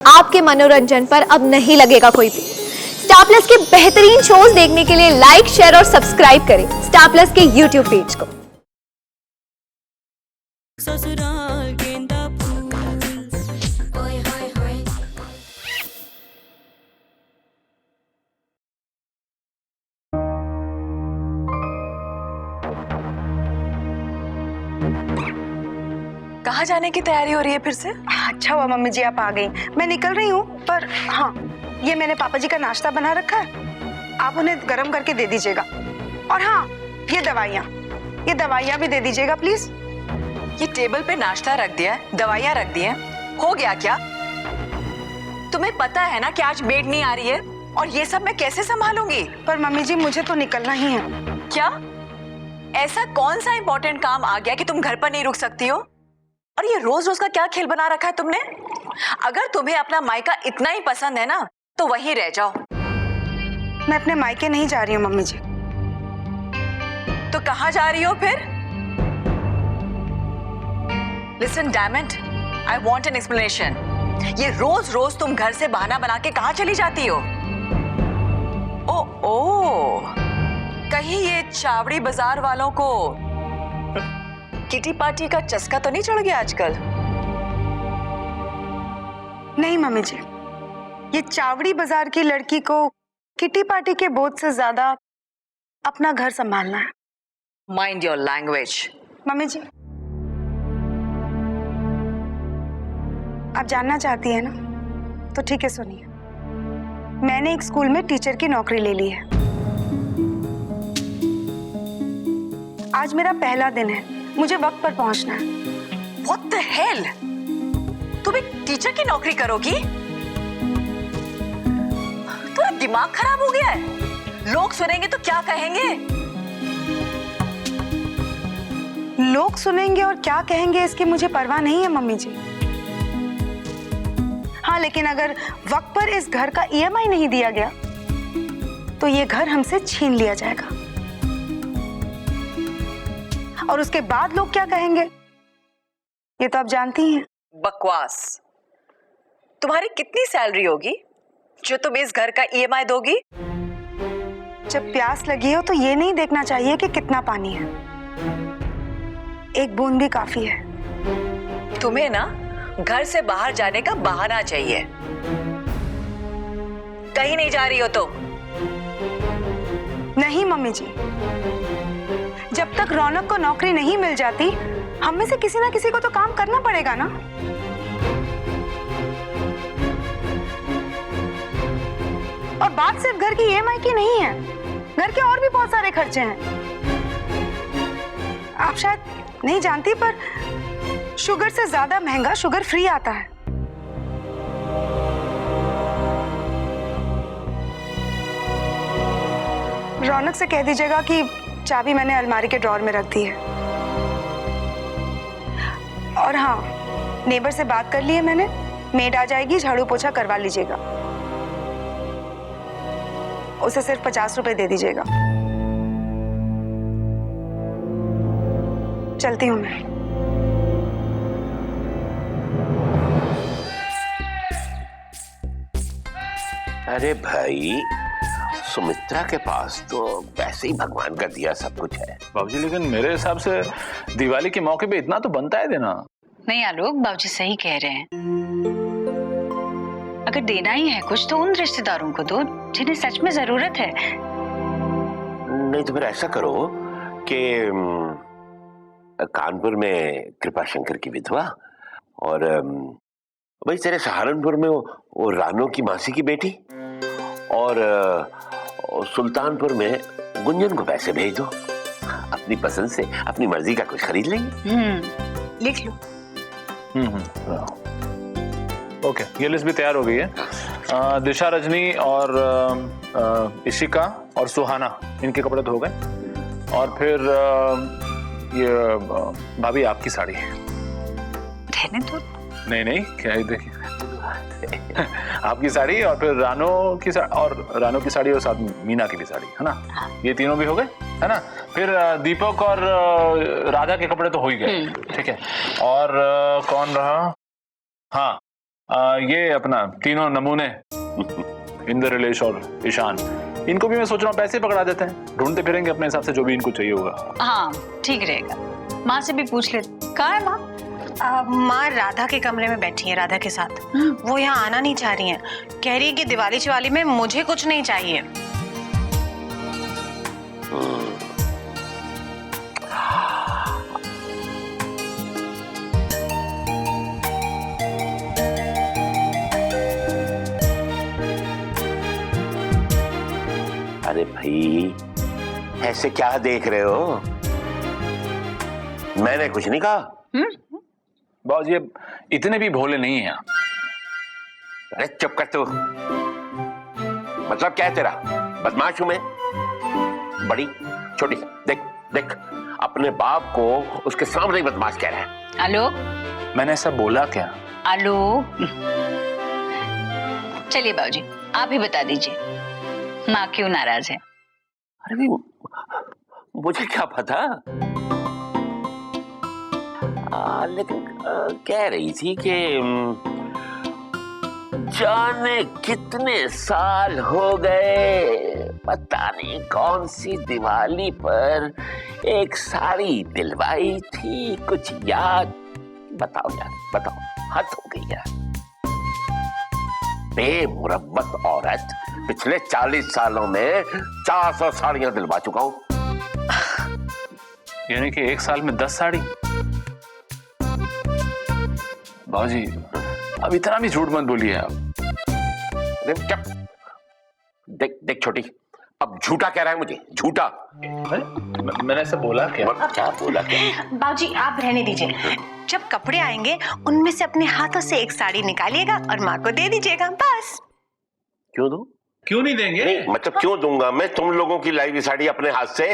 आपके मनोरंजन पर अब नहीं लगेगा कोई भी। स्टार प्लस के बेहतरीन शोज देखने के लिए लाइक, शेयर और सब्सक्राइब करें स्टार प्लस के यूट्यूब पेज को। ससुराल गेंदा फूल ओए होए होए। कहाँ जाने की तैयारी हो रही है फिर से? अच्छा हुआ मम्मी जी आप आ गई। मैं निकल रही हूँ, पर हाँ, ये मैंने पापा जी का नाश्ता बना रखा है, आप उन्हें गर्म करके दे दीजिएगा। और हाँ, ये दवाइयाँ भी दे दीजिएगा प्लीज। ये टेबल पे नाश्ता रख दिया है, दवाइयाँ रख दी हैं, हो गया क्या? तुम्हें पता है ना कि आज मेड नहीं आ रही है और ये सब मैं कैसे संभालूंगी? पर मम्मी जी मुझे तो निकलना ही है। क्या ऐसा कौन सा इम्पोर्टेंट काम आ गया कि तुम घर पर नहीं रुक सकती हो? और ये रोज रोज का क्या खेल बना रखा है तुमने? अगर तुम्हें अपना मायका इतना ही पसंद है ना तो वहीं रह जाओ। मैं अपने मायके नहीं जा रही हूँ मम्मी जी। तो कहाँ जा रही हो फिर? Listen, damn it, I want an explanation. ये रोज रोज तुम घर से बहाना बना के कहाँ चली जाती हो? ओ, कहीं ये चावड़ी बाजार वालों को किटी पार्टी का चस्का तो नहीं चढ़ गया आजकल? नहीं मम्मी जी, ये चावड़ी बाजार की लड़की को किटी पार्टी के बोझ से ज्यादा अपना घर संभालना है। Mind your language. मम्मी जी, आप जानना चाहती है ना, तो ठीक है सुनिए। मैंने एक स्कूल में टीचर की नौकरी ले ली है। आज मेरा पहला दिन है, मुझे वक्त पर पहुंचना है। What the hell? तुम एक टीचर की नौकरी करोगी? तुम्हारा दिमाग खराब हो गया है? लोग सुनेंगे तो क्या कहेंगे? लोग सुनेंगे और क्या कहेंगे इसकी मुझे परवाह नहीं है मम्मी जी। हाँ, लेकिन अगर वक्त पर इस घर का EMI नहीं दिया गया तो ये घर हमसे छीन लिया जाएगा। और उसके बाद लोग क्या कहेंगे ये तो आप जानती हैं। बकवास। तुम्हारी कितनी सैलरी होगी जो तुम इस घर का EMI दोगी? जब प्यास लगी हो तो ये नहीं देखना चाहिए कि कितना पानी है, एक बूंद भी काफी है। तुम्हें ना घर से बाहर जाने का बहाना चाहिए। कहीं नहीं जा रही हो तो? नहीं मम्मी जी, जब तक रौनक को नौकरी नहीं मिल जाती हम में से किसी ना किसी को तो काम करना पड़ेगा ना। और बात सिर्फ घर की EMI की नहीं है, घर के और भी बहुत सारे खर्चे हैं। आप शायद नहीं जानती पर शुगर से ज्यादा महंगा शुगर फ्री आता है। रौनक से कह दीजिएगा कि चाबी मैंने अलमारी के ड्रॉर में रख दी है। और हाँ, नेबर से बात कर ली है मैंने, मेड आ जाएगी, झाड़ू पोछा करवा लीजिएगा। उसे सिर्फ 50 रुपए दे दीजिएगा। चलती हूँ मैं। अरे भाई, सुमित्रा के पास तो वैसे ही भगवान का दिया सब कुछ है। बाबूजी, लेकिन मेरे हिसाब से दिवाली के मौके पे इतना तो बनता है देना। नहीं आलोक, बाबूजी सही कह रहे हैं। अगर देना ही है कुछ तो उन रिश्तेदारों को दो जिन्हें सच में जरूरत है। नहीं तो फिर ऐसा करो कि कानपुर में कृपा शंकर की विधवा और भाई तेरे सहारनपुर में वो रानो की मासी की बेटी और सुल्तानपुर में गुंजन को पैसे भेज दो। अपनी पसंद से अपनी मर्जी का कुछ खरीद लेंगे। लिख लो। ओके, ये लिस्ट भी तैयार हो गई है। दिशा, रजनी और इशिका और सुहाना, इनके कपड़े तो हो गए। और फिर ये भाभी आपकी साड़ी है। रहने दो। नहीं, क्या है, देखिए आपकी साड़ी और फिर रानो की साड़ी और साथ मीना की भी साड़ी है ना। ये तीनों भी हो गए है ना। फिर दीपक और राधा के कपड़े तो हो ही गए। ठीक है। और कौन रहा? हाँ, ये अपना तीनों नमूने इंद्र, रिलेश और ईशान, इनको भी मैं सोच रहा हूँ पैसे पकड़ा देते हैं, ढूंढते फिरेंगे अपने हिसाब से जो भी इनको चाहिए होगा। हाँ ठीक रहेगा। माँ से भी पूछ ले। कहाँ है माँ? माँ राधा के कमरे में बैठी है, राधा के साथ। वो यहाँ आना नहीं चाह रही हैं। कह रही है कि दिवाली शिवाली में मुझे कुछ नहीं चाहिए। अरे भाई, ऐसे क्या देख रहे हो? मैंने कुछ नहीं कहा। बाबूजी अब इतने भी भोले नहीं हैं। अरे चुप कर तू। मतलब क्या है तेरा? बदमाश हूं मैं? बड़ी छोटी? देख देख, अपने बाप को उसके सामने ही बदमाश कह रहा है। आलो, मैंने ऐसा बोला क्या? आलो। चलिए बाबूजी, आप ही बता दीजिए माँ क्यों नाराज है। अरे भी मुझे क्या पता। लेकिन कह रही थी कि जाने कितने साल हो गए, पता नहीं कौन सी दिवाली पर एक साड़ी दिलवाई थी, कुछ याद? बताओ यार, बताओ। हद हो गई यार। बेमुरब्बत औरत, पिछले 40 सालों में 400 साड़ियां दिलवा चुका हूं। यानी कि एक साल में 10 साड़ी? बाबूजी अब इतना भी झूठ मत बोलिए आप। देख देख छोटी, अब झूठा कह रहा है मुझे, झूठा। मैंने ऐसा बोला क्या? क्या बोला क्या? बाबूजी आप रहने दीजिए। जब कपड़े आएंगे उनमें से अपने हाथों से एक साड़ी निकालिएगा और माँ को दे दीजिएगा, बस। क्यों दूं? क्यों नहीं देंगे? नहीं मतलब क्यों दूंगा मैं तुम लोगों की लाई हुई साड़ी अपने हाथ से?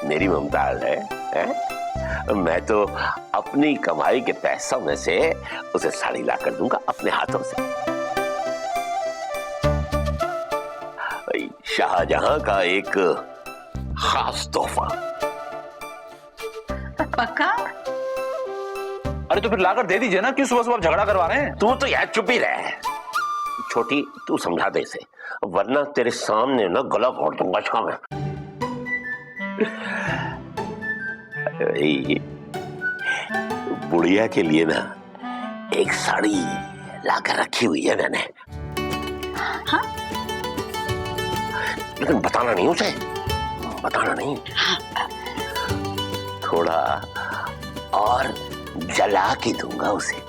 मेरी मुमताज है? मैं तो अपनी कमाई के पैसों में से उसे साड़ी ला कर दूंगा अपने हाथों से। शाहजहां का एक खास तोहफा। पक्का? अरे तो फिर लाकर दे दीजिए ना, क्यों सुबह सुबह झगड़ा करवा रहे हैं? तू तो यार चुप ही रह। छोटी तू समझा दे इसे, वरना तेरे सामने ना गला फोड़ दूंगा इसका मैं। बुढ़िया के लिए ना एक साड़ी लाकर रखी हुई है मैंने। हाँ? लेकिन बताना नहीं उसे, बताना नहीं। थोड़ा और जला के दूंगा उसे।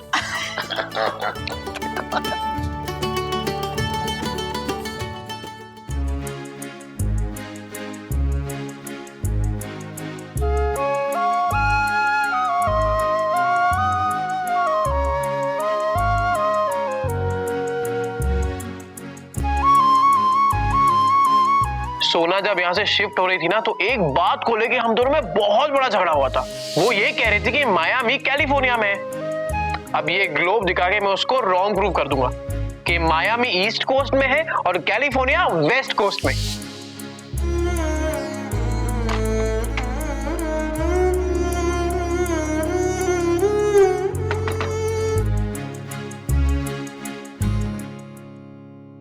सोना जब यहाँ से शिफ्ट हो रही थी ना, तो एक बात को लेके हम दोनों में बहुत बड़ा झगड़ा हुआ था। वो ये कह रही थी कि मायामी कैलिफोर्निया में है। अब ये ग्लोब दिखा के मैं उसको रॉन्ग प्रूव कर दूंगा कि मायामी ईस्ट कोस्ट में है और कैलिफोर्निया वेस्ट कोस्ट में।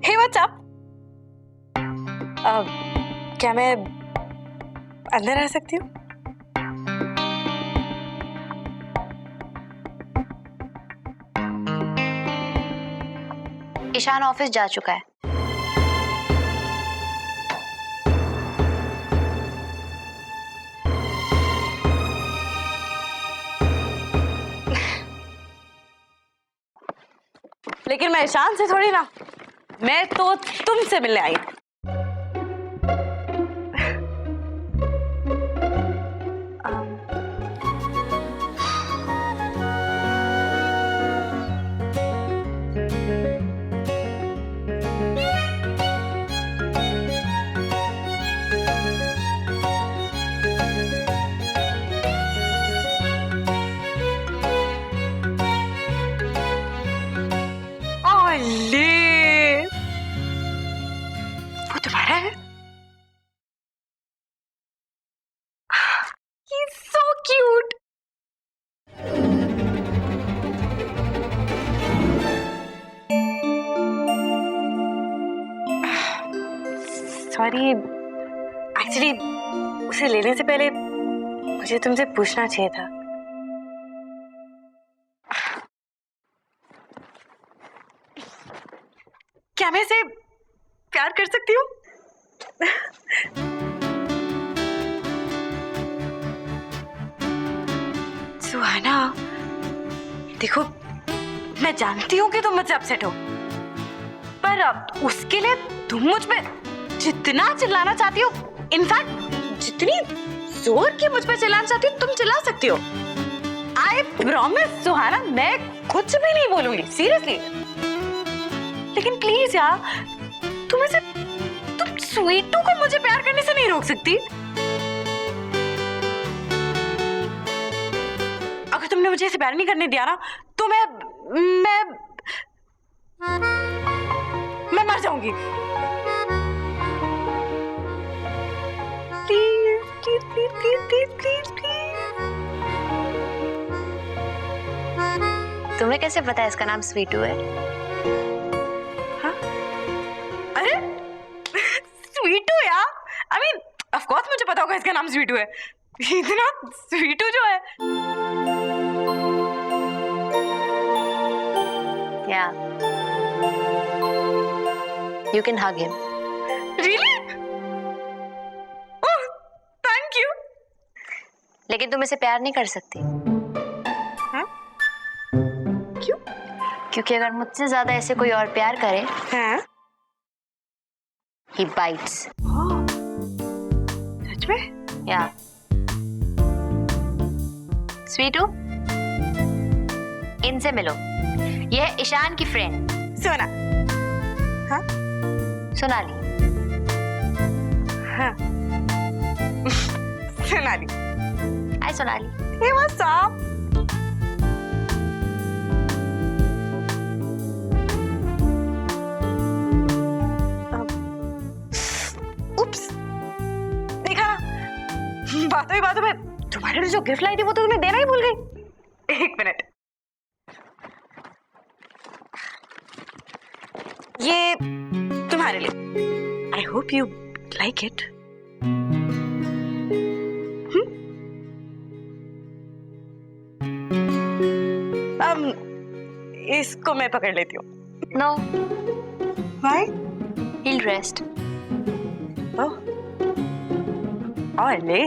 Hey what's up? क्या मैं अंदर आ सकती हूँ? ईशान ऑफिस जा चुका है। लेकिन मैं ईशान से थोड़ी ना, मैं तो तुमसे मिलने आई। वो तुम्हारा है? He's so cute. Sorry, actually उसे लेने से पहले मुझे तुमसे पूछना चाहिए था। क्या मैं इसे प्यार कर सकती हूँ? सुहाना, देखो मैं जानती हूँ कि तुम मुझसे अपसेट हो, पर अब उसके लिए तुम मुझ पे जितना चिल्लाना चाहती हो, इनफैक्ट जितनी जोर की मुझ पे चिल्लाना चाहती हो, तुम चिल्ला सकती हो। आई प्रॉमिस सुहाना, मैं कुछ भी नहीं बोलूंगी, सीरियसली। लेकिन प्लीज यार, तुम स्वीटू को मुझे प्यार करने से नहीं रोक सकती। अगर तुमने मुझे इसे प्यार नहीं करने दिया ना, तो मैं मर जाऊंगी। Please please please please please please. तुम्हें कैसे पता है इसका नाम स्वीटू है? हाँ? अरे स्वीटू यार, आई मीन ऑफ कोर्स मुझे पता होगा इसका नाम स्वीटू है। इतना स्वीटू जो है। Yeah. You can hug him. Really? Oh, thank you. लेकिन तुम इसे प्यार नहीं कर सकती। हाँ? क्यों? क्योंकि अगर मुझसे ज्यादा ऐसे कोई और प्यार करे, हाँ? he bites. सच में? Yeah. स्वीटू, इनसे मिलो। यह है ईशान की फ्रेंड सोना। हाँ? सोनाली। हाँ। सोनाली। हाय सोनाली। Hey, what's up? उप्स, देखा ना, बातों में तुम्हारे लिए जो गिफ्ट लाई थी वो तो तुम्हें देना ही भूल गई। एक मिनट, ये तुम्हारे लिए। I hope you like it. इसको मैं पकड़ लेती हूँ। No, Why? he'll rest. Oh. ले।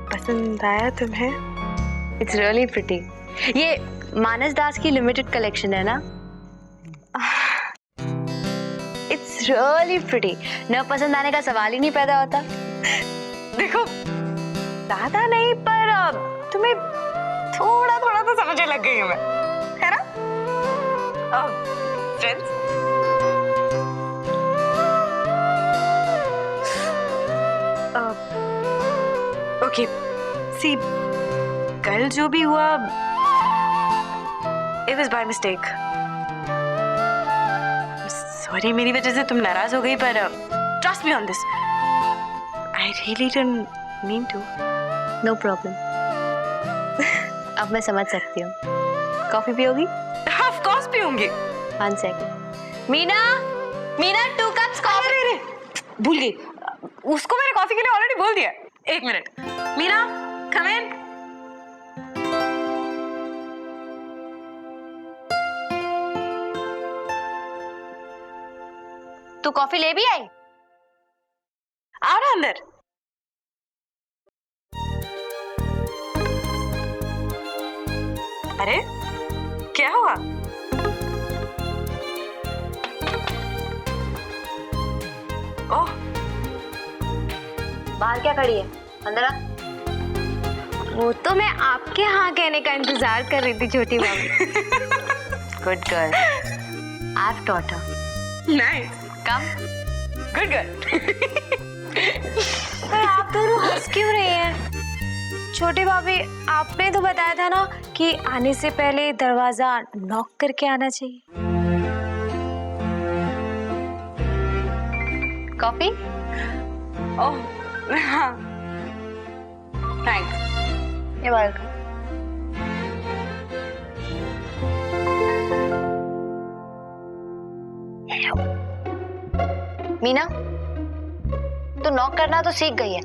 पसंद आया तुम्हें? It's really pretty. ये मानस दास की लिमिटेड कलेक्शन है ना? It's really pretty. न पसंद आने का सवाल ही नहीं पैदा होता। देखो, ज्यादा नहीं, पर तुम्हें थोड़ा थोड़ा तो समझने लग गई हूँ मैं, है ना? फ्रेंड्स, ओके, सी कल जो भी हुआ, it was by mistake. Sorry, मेरी वजह से तुम नाराज हो गई, पर trust me on this. I really didn't mean to. No problem. अब मैं समझ सकती हूँ। कॉफी पियोगी? Of course पीऊंगी। 1 second. Meena, 2 cups coffee. अरे, भूल गई। उसको मैंने कॉफी के लिए ऑलरेडी बोल दिया। 1 मिनट। Meena, come in. तू कॉफी ले भी आई? आओ ना अंदर। अरे, क्या हुआ? ओह, बाहर क्या खड़ी है? अंदर आ। वो तो मैं आपके हाँ कहने का इंतजार कर रही थी छोटी भाभी। Good girl. I've taught her. Nice. Come. Good girl. पर आप दोनों हंस क्यों रही हैं? छोटी भाभी, आपने तो बताया था ना कि आने से पहले दरवाजा नॉक करके आना चाहिए। कॉफी? ओह हाँ, थैंक्स। You're welcome. मीना, तू नॉक करना तो सीख गई है,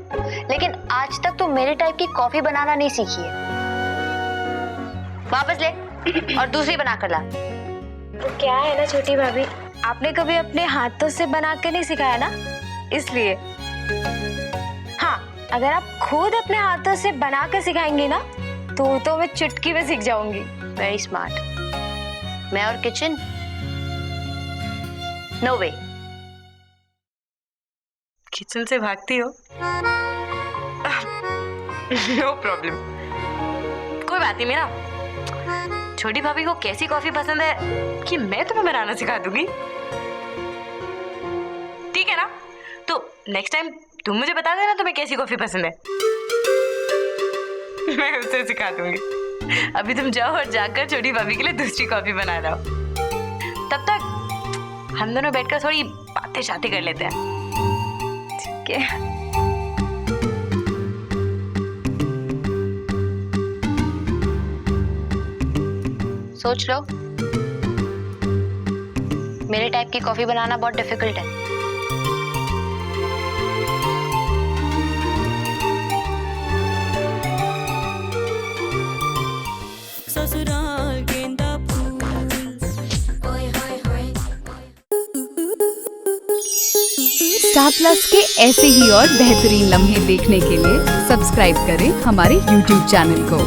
लेकिन आज तक तू मेरे टाइप की कॉफी बनाना नहीं सीखी है। वापस ले और दूसरी बना कर ला। तो क्या है ना छोटी भाभी, आपने कभी अपने हाथों से बना के नहीं सिखाया ना, इसलिए। हाँ, अगर आप खुद अपने हाथों से बना के सिखाएंगी ना तो मैं चुटकी में सीख जाऊंगी। Very smart. मैं और किचन, नो वे। किचन से भागती हो? नो प्रॉब्लम, कोई बात नहीं। मेरा छोटी भाभी को कैसी कॉफी पसंद है कि मैं तुम्हें बनाना सिखा दूंगी, ठीक है ना? तो नेक्स्ट टाइम तुम मुझे बता देना तुम्हें कैसी कॉफी पसंद है, मैं उसे सिखा दूंगी। अभी तुम जाओ और जाकर छोटी भाभी के लिए दूसरी कॉफी बना लाओ। तब तक हम दोनों बैठकर थोड़ी बातें शातें कर लेते हैं, ठीक है? सोच लो, मेरे टाइप की कॉफी बनाना बहुत डिफिकल्ट है। ससुराल गेंदा फूल, ओए होए होए। स्टार प्लस के ऐसे ही और बेहतरीन लम्हे देखने के लिए सब्सक्राइब करें हमारे YouTube चैनल को।